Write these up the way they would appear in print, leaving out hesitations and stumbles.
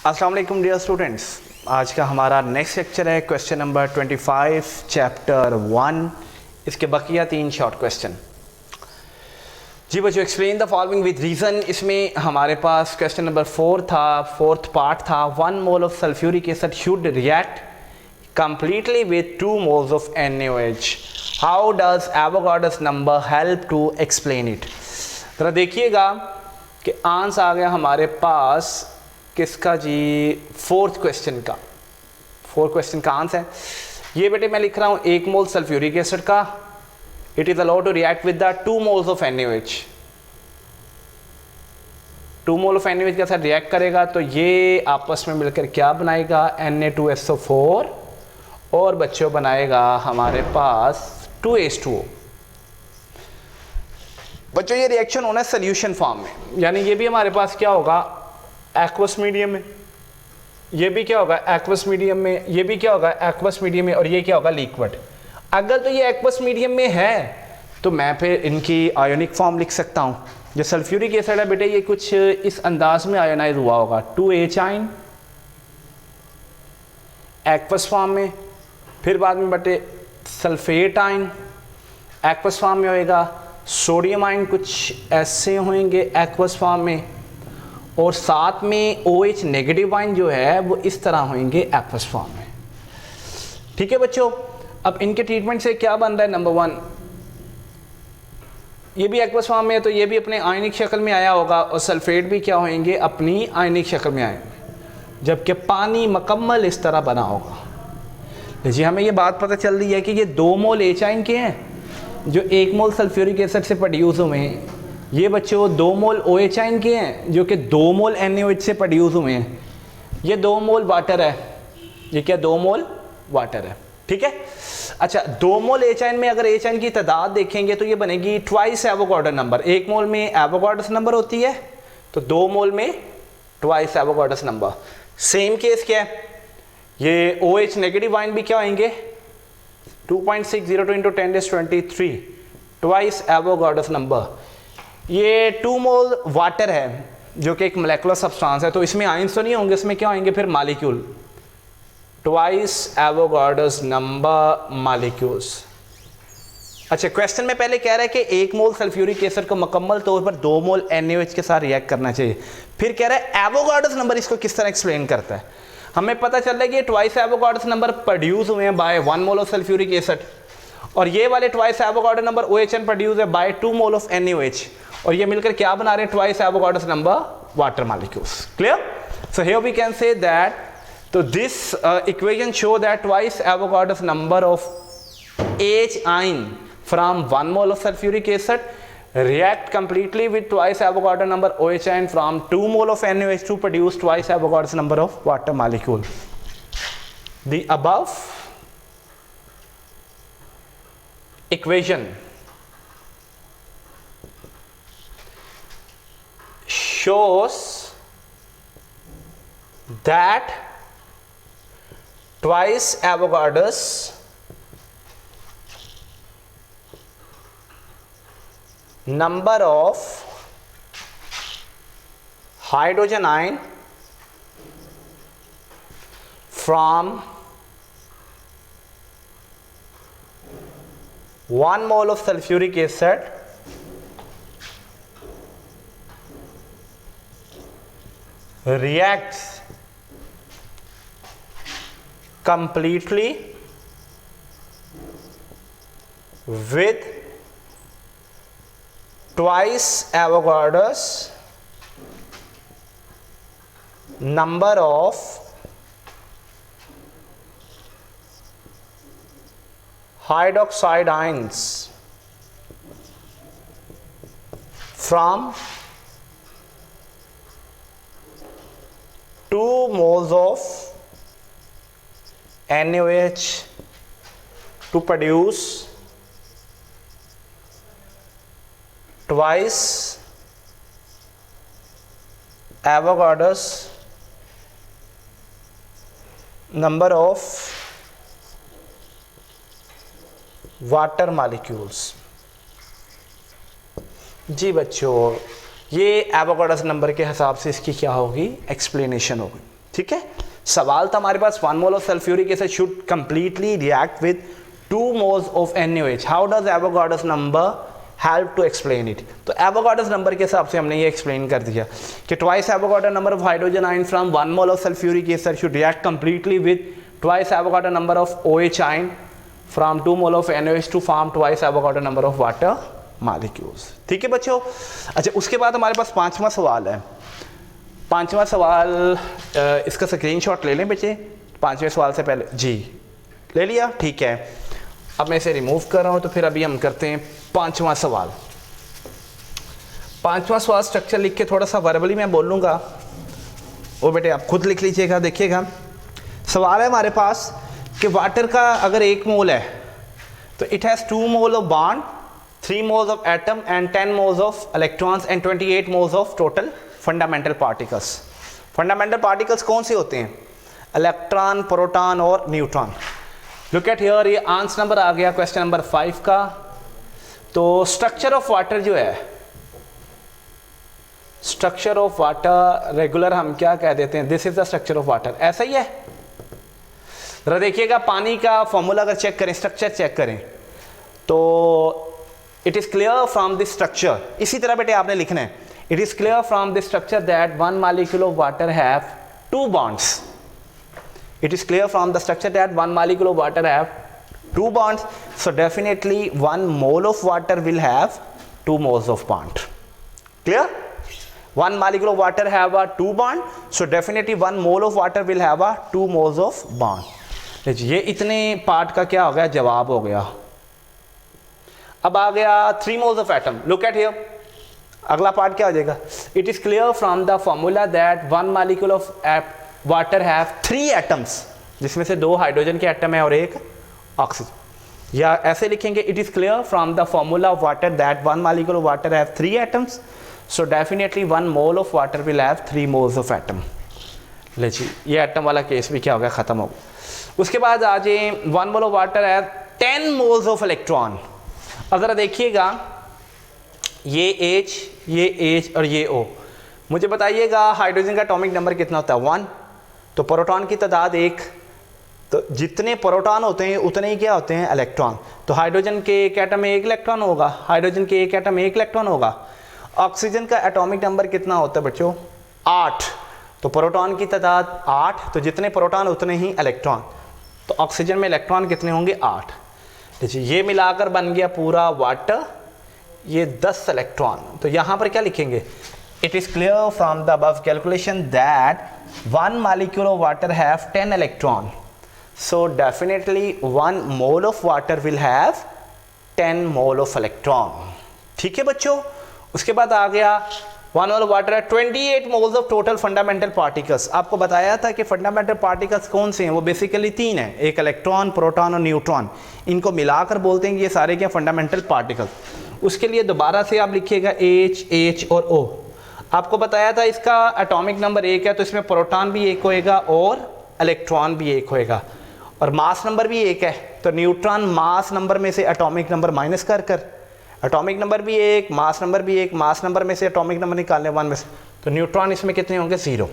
अस्सलाम वालेकुम dear students, आज का हमारा नेक्स्ट लेक्चर है क्वेश्चन नंबर 25 चैप्टर 1। इसके बकिया 3 शॉर्ट क्वेश्चन। जी बच्चों, explain the following with reason. इसमें हमारे पास क्वेश्चन नंबर 4 था, फोर्थ पार्ट था। 1 mole of sulphuric acid should react completely with 2 moles of NaOH. How does Avogadro's number help to explain it? जरा देखिएगा कि answer आ गया हमारे पास किसका जी, फोर्थ क्वेश्चन का आंसर है ये। बेटे मैं लिख रहा हूँ 1 मोल सल्फ्यूरिक एसिड का, it is allowed to react with the 2 moles of NaOH। 2 mole of NaOH के साथ रिएक्ट करेगा तो ये आपस में मिलकर क्या बनाएगा, Na2SO4, और बच्चों बनाएगा हमारे पास 2H2O। बच्चों ये रिएक्शन होना है सोल्यूशन फॉर्म में, यानी ये भी हमारे पास क्या होगा, एक्वस मीडियम में। ये भी क्या होगा, एक्वस मीडियम में। ये भी क्या होगा, एक्वस मीडियम में। और ये क्या होगा, लिक्विड। अगर तो ये एक्वस मीडियम में है तो मैं फिर इनकी आयोनिक फॉर्म लिख सकता हूँ। जो सल्फ्यूरिक एसिड है बेटे, ये कुछ इस अंदाज में आयोनाइज हुआ होगा, 2H आयन एक्वस फॉर्म में, फिर बाद में बटे सल्फेट आयन एक्वस फॉर्म में होएगा, सोडियम आयन कुछ ऐसे होंगे एक्वस फॉर्म में, और साथ में OH नेगेटिव आयन जो है वो इस तरह होंगे एक्वस फॉर्म में। ठीक है बच्चों, अब इनके ट्रीटमेंट से क्या बन रहा है, नंबर 1 ये भी एक्वस फॉर्म में है तो ये भी अपने आयनिक शक्ल में आया होगा, और सल्फेट भी क्या होंगे, अपनी आयनिक शक्ल में आएंगे, जबकि पानी मुकम्मल इस तरह बना होगा। जी हमें ये बात पता चल रही है कि ये 2 मोल H आयन के हैं जो 1 मोल सल्फ्यूरिक एसिड से प्रोड्यूस हुए हैं। ये बच्चों 2 मोल OH आयन के हैं जो कि 2 मोल NaOH से प्रोड्यूस हुए हैं। ये 2 मोल वाटर है, ये क्या 2 मोल वाटर है। ठीक है, अच्छा 2 मोल H आयन में अगर H आयन की तादाद देखेंगे तो ये बनेगी ट्वाइस एवोगाड्रो नंबर। 1 मोल में एवोगाड्रोस नंबर होती है तो 2 मोल में twice Avogadro's number. Same case क्या है, ये OH नेगेटिव आयन भी क्या होंगे, 2.602 × 10⁻23 ट्वाइस एवोगाड्रोस नंबर। ये 2 मोल वाटर है जो कि एक मोलेकुलर सब्सटेंस है, तो इसमें आयंस तो नहीं होंगे, इसमें क्या होंगे फिर molecule, twice Avogadro's number molecules. अच्छा, क्वेश्चन में पहले कह रहा है कि 1 मोल सल्फ्यूरिक एसिड को मुकम्मल तौर पर 2 मोल NaOH के साथ रिएक्ट करना चाहिए। फिर कह रहा है एवोगाड्रोस नंबर इसको किस तरह एक्सप्लेन करता है। हमें पता चल रहा है कि ट्वाइस एवोगाड्रोस नंबर प्रोड्यूस हुए हैं by 1 mole of sulphuric acid, और ये वाले twice Avogadro number OHN produce है बाय 2 मोल ऑफ NaOH, और ये मिलकर क्या बना रहे हैं, twice Avogadro's number water molecules. Clear? So here we can say that, तो this equation show that twice Avogadro's number of H ion from 1 mole of sulfuric acid react completely with twice Avogadro number OH ion from 2 mole of NaOH to produce twice Avogadro's number of water molecule. The above equation shows that twice Avogadro's number of hydrogen ion from 1 mole of sulfuric acid reacts completely with twice Avogadro's number of hydroxide ions from 2 moles of NaOH to produce twice Avogadro's number of water molecules. जी बच्चों, ये Avogadro's number के हिसाब से इसकी क्या होगी, explanation होगी। ठीक है, सवाल था हमारे पास 1 mole of sulphuric acid should completely react with 2 moles of NaOH, how does Avogadro's number help to explain it. तो एवोगाड्रोस नंबर के हिसाब से हमने ये एक्सप्लेन कर दिया कि twice Avogadro number of hydrogen ion from 1 mole of sulphuric acid should react completely with twice Avogadro number of OH ion from 2 mole of NaOH to form twice Avogadro number of water molecules. ठीक है बच्चों। अच्छा, उसके बाद हमारे पास 5वां सवाल है। 5वां सवाल, इसका स्क्रीनशॉट ले लें बच्चे, 5वें सवाल से पहले जी ले लिया, ठीक है। अब मैं इसे रिमूव कर रहा हूँ, तो फिर अभी हम करते हैं 5वां सवाल। 5वां सवाल स्ट्रक्चर लिख के थोड़ा सा वर्बली मैं बोलूँगा, वो बेटे आप खुद लिख लीजिएगा। देखिएगा, सवाल है हमारे पास कि वाटर का अगर 1 मोल है तो it has 2 mole of bond, 3 moles of atom and 10 moles of electrons and 28 moles of total fundamental particles. Fundamental particles कौन से होते हैं? इलेक्ट्रॉन, प्रोटॉन और न्यूट्रॉन। लुक एट हियर, ये आंसर नंबर आ गया क्वेश्चन नंबर 5 का। तो स्ट्रक्चर ऑफ वाटर जो है, स्ट्रक्चर ऑफ वाटर रेगुलर हम क्या कह देते हैं, this is the structure of water, ऐसा ही है। जरा देखिएगा, पानी का फॉर्मूला अगर चेक करें, स्ट्रक्चर चेक करें, तो it is clear from this structure, इसी तरह बेटे आपने लिखना है, it is clear from this structure that 1 molecule of water have 2 bonds. It is clear from the structure that 1 molecule of water have 2 bonds. So definitely 1 mole of water will have 2 moles of bond. Clear? 1 molecule of water have a 2 bond. So definitely 1 mole of water will have a 2 moles of bond. ये इतने part का क्या हो गया, जवाब हो गया। अब आ गया 3 moles of atom. Look at here. अगला पार्ट क्या हो जाएगा? It is clear from the formula that 1 molecule of water have 3 atoms, जिसमें से 2 हाइड्रोजन के एटम है और 1 ऑक्सीजन। या ऐसे लिखेंगे, it is clear from the formula of water that 1 molecule of water have 3 atoms, so definitely 1 mole of water will have 3 moles of atom। ले जी, ये एटम वाला केस भी क्या हो गया, खत्म हो गया। उसके बाद आ जाए 1 mole of water have 10 moles of electron। अगर देखिएगा, ये H, ये H और ये O, मुझे बताइएगा हाइड्रोजन का एटॉमिक नंबर कितना होता है? 1। तो प्रोटॉन की तादाद 1, तो जितने प्रोटॉन होते हैं उतने ही क्या होते हैं, इलेक्ट्रॉन। तो हाइड्रोजन के एक एटम में 1 इलेक्ट्रॉन होगा, हाइड्रोजन के एक एटम में 1 इलेक्ट्रॉन होगा। ऑक्सीजन का एटॉमिक नंबर कितना होता है बच्चों? 8। तो प्रोटॉन की तादाद 8, तो जितने प्रोटॉन उतने ही इलेक्ट्रॉन। तो ऑक्सीजन में इलेक्ट्रॉन कितने होंगे? 8। देखिए, ये मिलाकर बन गया पूरा वाटर, ये 10 इलेक्ट्रॉन। तो यहाँ पर क्या लिखेंगे? It is clear from the above calculation that 1 molecule of water have 10 electron. So definitely 1 mole of water will have 10 mole of electron. ठीक है बच्चों। उसके बाद आ गया 1 mole of water है 28 moles of total fundamental particles। आपको बताया था कि fundamental particles कौन से हैं, वो बेसिकली 3 हैं, एक इलेक्ट्रॉन, प्रोटॉन और न्यूट्रॉन। इनको मिलाकर बोलते हैं कि ये सारे क्या फंडामेंटल पार्टिकल्स। उसके लिए दोबारा से आप लिखिएगा H और O। आपको बताया था इसका एटॉमिक नंबर 1 है, तो इसमें प्रोटॉन भी 1 होएगा और इलेक्ट्रॉन भी 1 होएगा, और मास नंबर भी 1 है। तो न्यूट्रॉन मास नंबर में से एटॉमिक नंबर माइनस कर एटॉमिक नंबर भी 1, मास नंबर भी 1, मास नंबर में से एटॉमिक नंबर निकालने 1 में से, तो न्यूट्रॉन इसमें कितने होंगे? 0।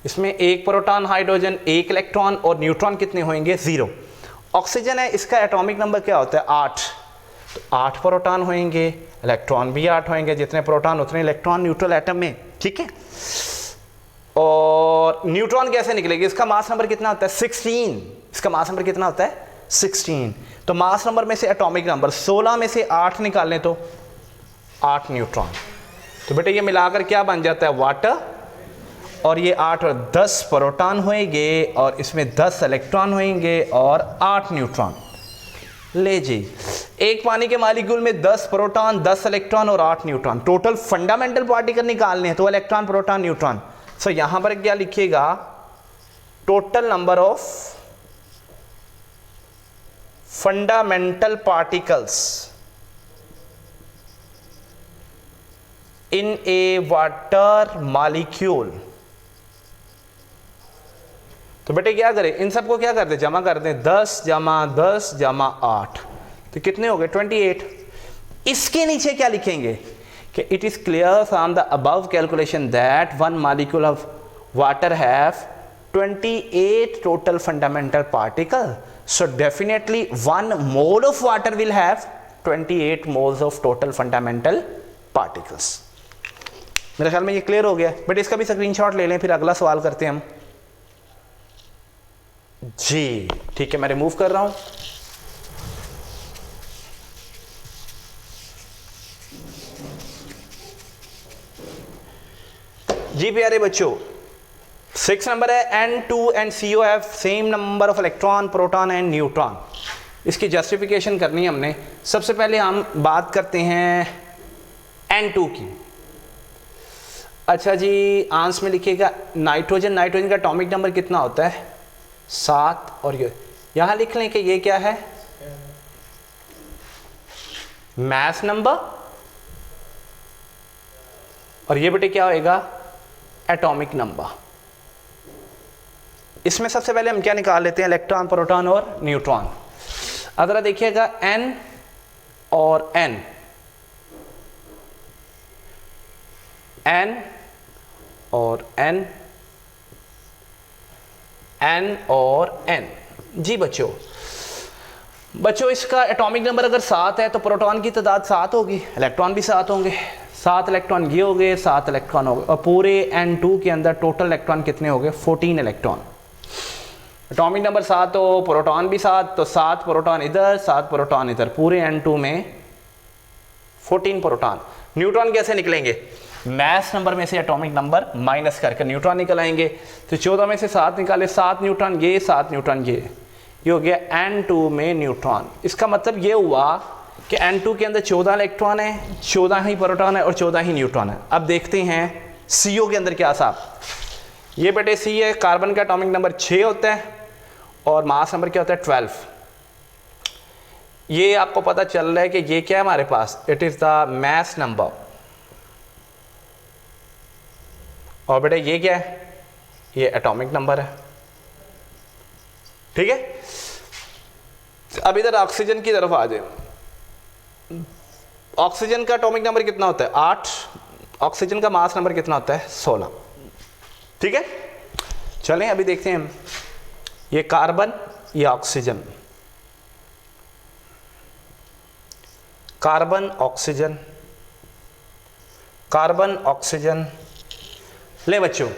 इसमें 1 प्रोटॉन, हाइड्रोजन, 1 इलेक्ट्रॉन और न्यूट्रॉन कितने होंगे? 0। ऑक्सीजन है, इसका एटॉमिक नंबर क्या होता है? 8। तो 8 प्रोटॉन होंगे, इलेक्ट्रॉन भी 8 होंगे, जितने प्रोटॉन उतने इलेक्ट्रॉन न्यूट्रल एटम में। ठीक है। और न्यूट्रॉन कैसे निकलेगी? इसका मास नंबर कितना होता है? 16। इसका मास नंबर कितना होता है? 16। तो मास नंबर में से एटॉमिक नंबर 16 में से 8 निकालें तो 8 न्यूट्रॉन। तो बेटे ये मिलाकर क्या बन जाता है? वाटर। और ये 8 और 10 प्रोटॉन होंगे, और इसमें 10 इलेक्ट्रॉन होंगे और 8 न्यूट्रॉन। ले जी, एक पानी के मॉलिक्यूल में 10 प्रोटॉन, 10 इलेक्ट्रॉन और 8 न्यूट्रॉन। टोटल फंडामेंटल पार्टिकल निकालने हैं, तो इलेक्ट्रॉन, प्रोटॉन, न्यूट्रॉन। सो यहां पर क्या लिखिएगा? Total number of fundamental particles in A water molecule. तो बेटे क्या करें, इन सबको क्या करते, जमा कर दें। 10 जमा 10 जमा 8, तो कितने हो गए? 28। इसके नीचे क्या लिखेंगे कि it is clear from the above calculation that 1 molecule of water have 28 total fundamental particle, so definitely 1 mole of water will have 28 moles of total fundamental particles. मेरे ख्याल में ये क्लियर हो गया, बट इसका भी स्क्रीनशॉट ले लें, फिर अगला सवाल करते हैं हम जी। ठीक है, मैं रिमूव कर रहा हूं। जी प्यारे बच्चों, 6 नंबर है N2 and CO have same number of electron, proton and neutron। इसकी जस्टिफिकेशन करनी है हमने। सबसे पहले हम बात करते हैं N2 की। अच्छा जी, आंसर में लिखिएगा नाइट्रोजन। नाइट्रोजन का एटॉमिक नंबर कितना होता है? 7। और ये यहां लिख लें कि ये क्या है? मास नंबर। और ये बेटे क्या होएगा? Atomic number. इसमें सबसे पहले हम क्या निकाल लेते हैं? इलेक्ट्रॉन, प्रोटॉन और न्यूट्रॉन। अगर देखिएगा N और N, N और N, N और N। जी बच्चों, इसका एटॉमिक नंबर अगर 7 है तो प्रोटॉन की तादाद 7 होगी, इलेक्ट्रॉन भी 7 होंगे। 7 इलेक्ट्रॉन ये हो गए, 7 इलेक्ट्रॉन हो गए, और पूरे N2 के अंदर टोटल इलेक्ट्रॉन कितने हो गए? 14 इलेक्ट्रॉन। एटॉमिक नंबर 7 तो प्रोटॉन भी 7, तो 7 प्रोटॉन इधर, 7 प्रोटॉन इधर, पूरे N2 में 14 प्रोटॉन। न्यूट्रॉन कैसे निकलेंगे? मैस नंबर में से एटॉमिक नंबर माइनस करके न्यूट्रॉन निकल आएंगे। तो 14 में से 7 निकाले, 7 न्यूट्रॉन ये, 7 न्यूट्रॉन ये हो गया N2 में न्यूट्रॉन। इसका मतलब ये हुआ कि N2 के अंदर 14 इलेक्ट्रॉन है, 14 ही प्रोटॉन है और 14 ही न्यूट्रॉन है। अब देखते हैं CO के अंदर क्या साहब। ये बेटे C है, कार्बन का एटॉमिक नंबर 6 होता है और मास नंबर क्या होता है? 12। ये आपको पता चल रहा है कि ये क्या है हमारे पास? It is the mass number. और बेटा ये क्या है? ये एटॉमिक नंबर है। ठीक है, अब इधर ऑक्सीजन की तरफ आ जाए। ऑक्सीजन का एटॉमिक नंबर कितना होता है? 8। ऑक्सीजन का मास नंबर कितना होता है? 16। ठीक है, चलें अभी देखते हैं हम। ये कार्बन, ये oxygen, carbon oxygen, carbon oxygen. ले बच्चों,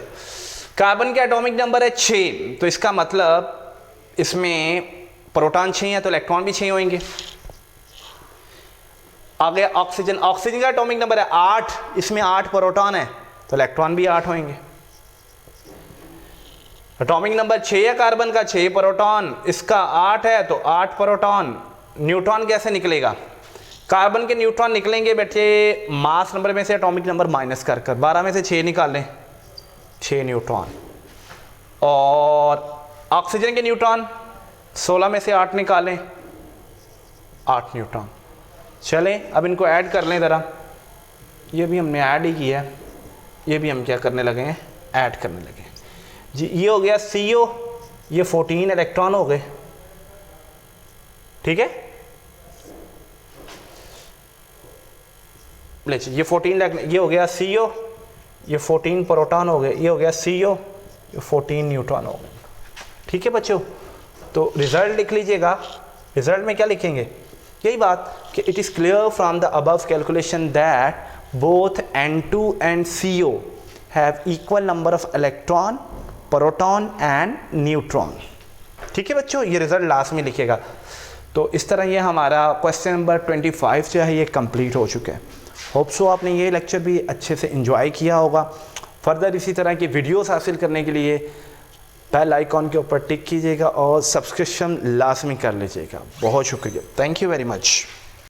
कार्बन का एटॉमिक नंबर है 6, तो इसका मतलब इसमें प्रोटॉन 6 है तो इलेक्ट्रॉन भी 6 होंगे। आगे ऑक्सीजन, ऑक्सीजन का एटॉमिक नंबर है 8, इसमें 8 प्रोटॉन है तो इलेक्ट्रॉन भी 8 होंगे। एटॉमिक नंबर 6 है कार्बन का, 6 प्रोटॉन, इसका 8 है तो 8 प्रोटॉन। न्यूट्रॉन कैसे निकलेगा? कार्बन के न्यूट्रॉन निकलेंगे बेटे मास नंबर में से एटॉमिक नंबर माइनस कर 12 में से 6 निकालें, 6 न्यूट्रॉन। और ऑक्सीजन के न्यूट्रॉन 16 में से 8 निकालें, 8 न्यूट्रॉन। चलें अब इनको ऐड कर लें ज़रा। ये भी हमने ऐड ही किया है, ये भी हम क्या करने लगे हैं? ऐड करने लगे जी। ये हो गया CO, ये 14 इलेक्ट्रॉन हो गए। ठीक है, ले ये 14, ये हो गया CO, ये 14 प्रोटॉन हो गए, ये हो गया CO, ये 14 न्यूट्रॉन हो गए। ठीक है बच्चों, तो रिजल्ट लिख लीजिएगा। रिजल्ट में क्या लिखेंगे? यही बात कि it is clear from the above calculation that both N2 and CO have equal number of electron, proton and neutron. ठीक है बच्चों, ये रिजल्ट लास्ट में लिखेगा। तो इस तरह ये हमारा क्वेश्चन नंबर 25 जो है ये कंप्लीट हो चुका है। होप सो आपने ये लेक्चर भी अच्छे से एंजॉय किया होगा। फर्दर इसी तरह की वीडियोस हासिल करने के लिए बेल आइकॉन के ऊपर टिक कीजिएगा और सब्सक्रिप्शन लाजमी कर लीजिएगा। बहुत शुक्रिया, थैंक यू वेरी मच।